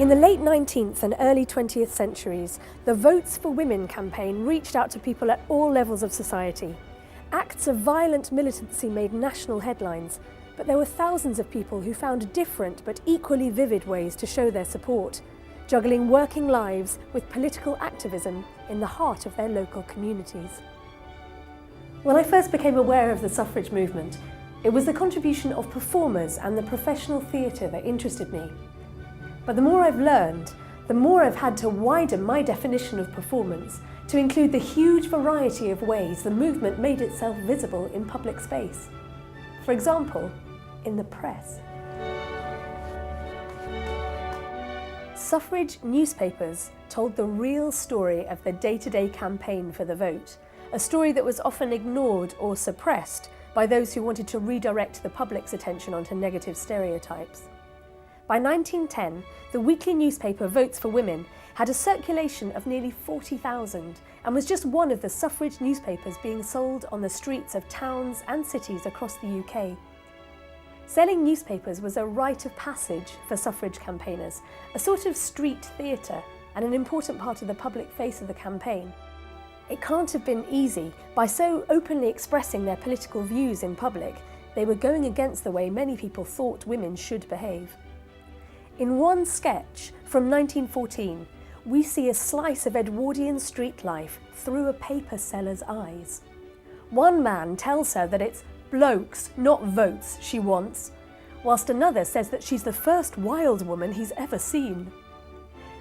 In the late 19th and early 20th centuries, the Votes for Women campaign reached out to people at all levels of society. Acts of violent militancy made national headlines, but there were thousands of people who found different but equally vivid ways to show their support, juggling working lives with political activism in the heart of their local communities. When I first became aware of the suffrage movement, it was the contribution of performers and the professional theatre that interested me. But the more I've learned, the more I've had to widen my definition of performance to include the huge variety of ways the movement made itself visible in public space. For example, in the press. Suffrage newspapers told the real story of the day-to-day campaign for the vote, a story that was often ignored or suppressed by those who wanted to redirect the public's attention onto negative stereotypes. By 1910, the weekly newspaper Votes for Women had a circulation of nearly 40,000 and was just one of the suffrage newspapers being sold on the streets of towns and cities across the UK. Selling newspapers was a rite of passage for suffrage campaigners, a sort of street theatre and an important part of the public face of the campaign. It can't have been easy. By so openly expressing their political views in public, they were going against the way many people thought women should behave. In one sketch from 1914, we see a slice of Edwardian street life through a paper seller's eyes. One man tells her that it's blokes, not votes, she wants, whilst another says that she's the first wild woman he's ever seen.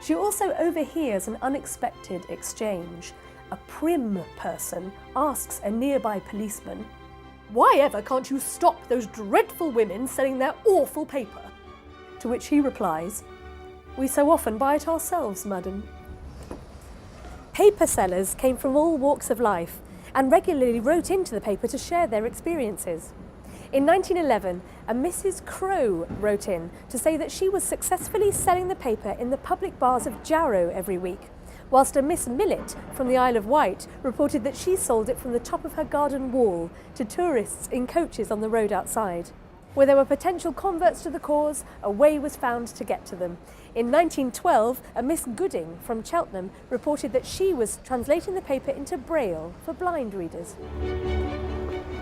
She also overhears an unexpected exchange. A prim person asks a nearby policeman, "Why ever can't you stop those dreadful women selling their awful paper?" To which he replies, "We so often buy it ourselves, madam." Paper sellers came from all walks of life and regularly wrote into the paper to share their experiences. In 1911, a Mrs. Crow wrote in to say that she was successfully selling the paper in the public bars of Jarrow every week, whilst a Miss Millet from the Isle of Wight reported that she sold it from the top of her garden wall to tourists in coaches on the road outside. Where there were potential converts to the cause, a way was found to get to them. In 1912, a Miss Gooding from Cheltenham reported that she was translating the paper into Braille for blind readers.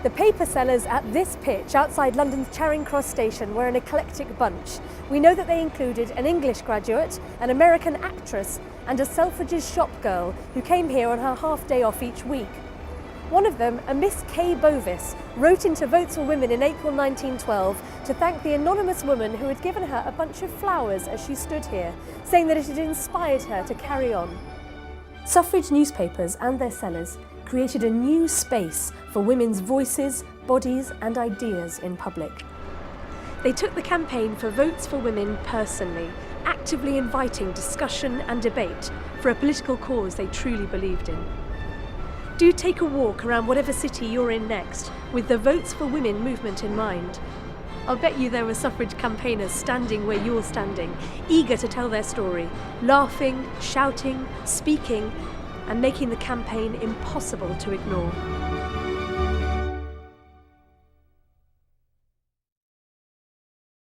The paper sellers at this pitch outside London's Charing Cross station were an eclectic bunch. We know that they included an English graduate, an American actress, and a Selfridges shop girl who came here on her half-day off each week. One of them, a Miss Kay Bovis, wrote into Votes for Women in April 1912 to thank the anonymous woman who had given her a bunch of flowers as she stood here, saying that it had inspired her to carry on. Suffrage newspapers and their sellers created a new space for women's voices, bodies and ideas in public. They took the campaign for Votes for Women personally, actively inviting discussion and debate for a political cause they truly believed in. Do take a walk around whatever city you're in next with the Votes for Women movement in mind. I'll bet you there were suffrage campaigners standing where you're standing, eager to tell their story, laughing, shouting, speaking, and making the campaign impossible to ignore.